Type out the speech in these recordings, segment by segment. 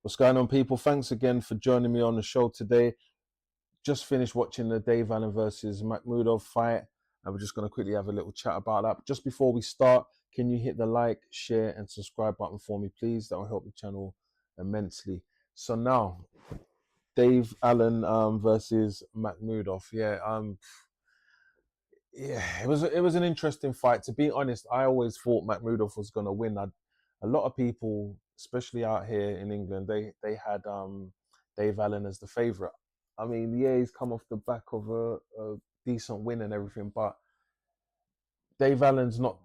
What's going on, people? Thanks again for joining me on the show today. Just finished watching the Dave Allen versus Makhmudov fight, and we're just going to quickly have a little chat about that. But just before we start, can you hit the like, share, and subscribe button for me, please? That will help the channel immensely. So now, Dave Allen versus Makhmudov. It was an interesting fight. To be honest, I always thought Makhmudov was going to win. A lot of people, especially out here in England, they had Dave Allen as the favourite. I mean, yeah, he's come off the back of a decent win and everything, but Dave Allen's not.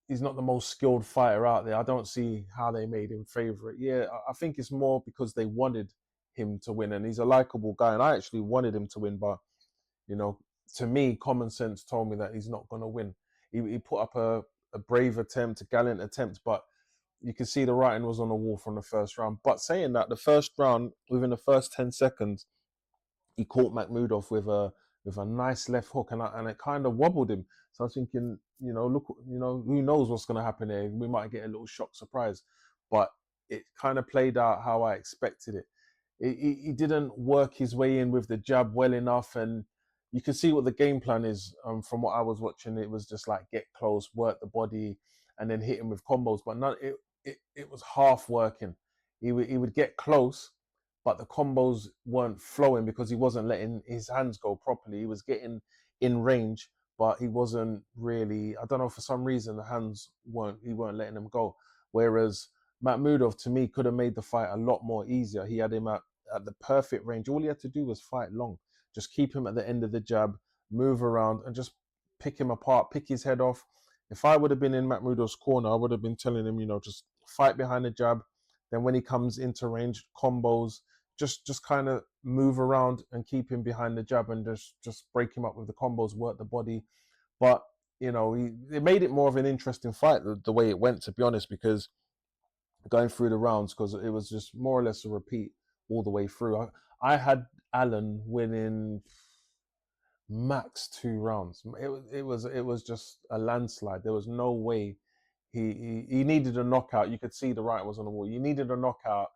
He's not the most skilled fighter out there. I don't see how they made him favourite. Yeah, I think it's more because they wanted him to win, and he's a likable guy, and I actually wanted him to win, but you know, to me, common sense told me that he's not going to win. He put up a brave attempt, a gallant attempt, but you could see the writing was on the wall from the first round. But saying that, the first round, within the first 10 seconds, he caught Makhmudov with a nice left hook, and it kind of wobbled him. So I was thinking, look, who knows what's going to happen here? We might get a little shock surprise, but it kind of played out how I expected it. He didn't work his way in with the jab well enough, and you can see what the game plan is. From what I was watching, it was just like get close, work the body, and then hit him with combos. But it was half working. He would get close, but the combos weren't flowing because he wasn't letting his hands go properly. He was getting in range, but he wasn't really. I don't know, for some reason the hands weren't letting him go. Whereas Makhmudov, to me, could have made the fight a lot more easier. He had him at the perfect range. All he had to do was fight long. Just keep him at the end of the jab, move around, and just pick him apart, pick his head off. If I would have been in Makhmudov's corner, I would have been telling him, just fight behind the jab. Then when he comes into range, combos, just kind of move around and keep him behind the jab and just break him up with the combos, work the body. But it made it more of an interesting fight the way it went, to be honest, because going through the rounds, because it was just more or less a repeat all the way through. I had Allen winning max 2 rounds. It was just a landslide. There was no way he needed a knockout. You could see the writing was on the wall. You needed a knockout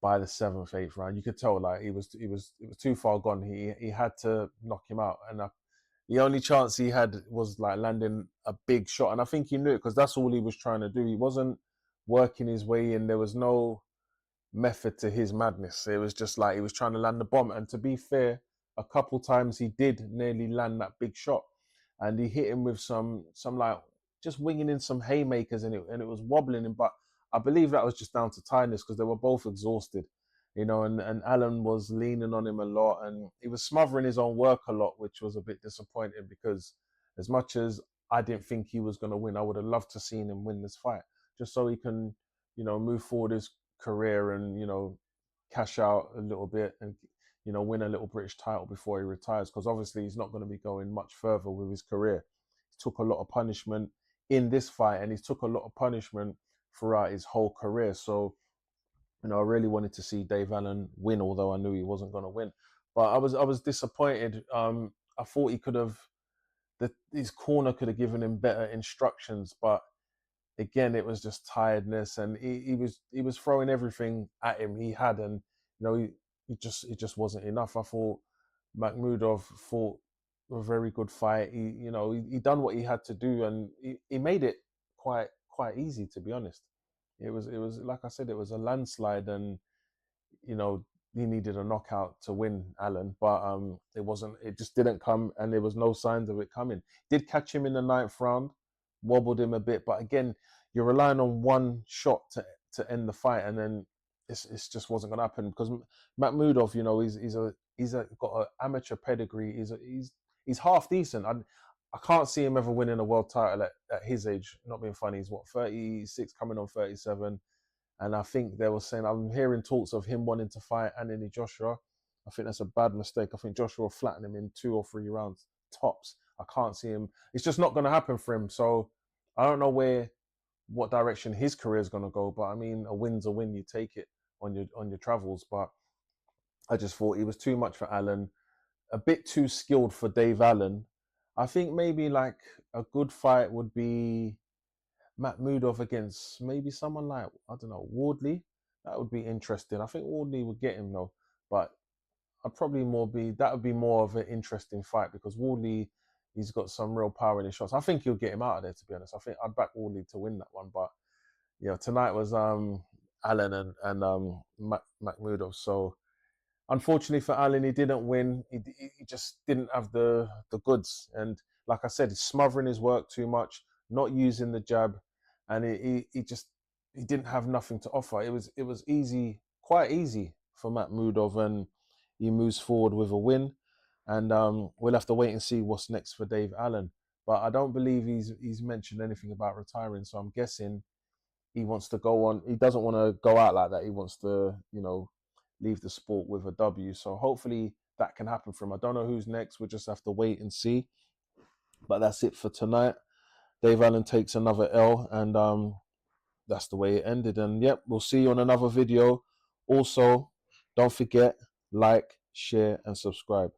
by the seventh, eighth round. You could tell like it was too far gone. He had to knock him out, and the only chance he had was like landing a big shot, and I think he knew it because that's all he was trying to do. He wasn't working his way in. There was no method to his madness. It was just like he was trying to land the bomb. And to be fair, a couple times he did nearly land that big shot, and he hit him with some like just winging in some haymakers, and it was wobbling him. But I believe that was just down to tiredness because they were both exhausted, and Allen was leaning on him a lot, and he was smothering his own work a lot, which was a bit disappointing because as much as I didn't think he was going to win, I would have loved to seen him win this fight just so he can, move forward his career and cash out a little bit and win a little British title before he retires, because obviously he's not going to be going much further with his career. He took a lot of punishment in this fight, and he took a lot of punishment throughout his whole career. So I really wanted to see Dave Allen win, although I knew he wasn't going to win. But I was disappointed. I thought he could have his corner could have given him better instructions, but again, it was just tiredness, and he was throwing everything at him he had, and it just wasn't enough. I thought Makhmudov fought a very good fight. He done what he had to do, and he made it quite easy, to be honest. It was like I said, it was a landslide, and you know he needed a knockout to win Allen, but it wasn't. It just didn't come, and there was no signs of it coming. Did catch him in the ninth round, wobbled him a bit, but again, you're relying on one shot to end the fight, and then it's just wasn't going to happen because Makhmudov, he's got an amateur pedigree. He's half decent. I can't see him ever winning a world title at his age. Not being funny, he's what, 36, coming on 37. And I think they were saying, I'm hearing talks of him wanting to fight Anthony Joshua. I think that's a bad mistake. I think Joshua will flatten him in 2 or 3 rounds, tops. I can't see him. It's just not going to happen for him. So I don't know what direction his career is going to go. But I mean, a win's a win. You take it on your travels. But I just thought he was too much for Allen, a bit too skilled for Dave Allen. I think maybe like a good fight would be Makhmudov against maybe someone like, I don't know, Wardley. That would be interesting. I think Wardley would get him though, but I'd probably more be that would be more of an interesting fight because Wardley, he's got some real power in his shots. I think he'll get him out of there. To be honest, I think I'd back Wardley to win that one. But tonight was Allen and Makhmudov. So unfortunately for Allen, he didn't win. He just didn't have the goods. And like I said, he's smothering his work too much, not using the jab, and he didn't have nothing to offer. It was easy, quite easy for Makhmudov, and he moves forward with a win. And we'll have to wait and see what's next for Dave Allen. But I don't believe he's mentioned anything about retiring. So I'm guessing he wants to go on. He doesn't want to go out like that. He wants to, leave the sport with a W. So hopefully that can happen for him. I don't know who's next. We'll just have to wait and see. But that's it for tonight. Dave Allen takes another L, and that's the way it ended. And yep, we'll see you on another video. Also, don't forget, like, share, and subscribe.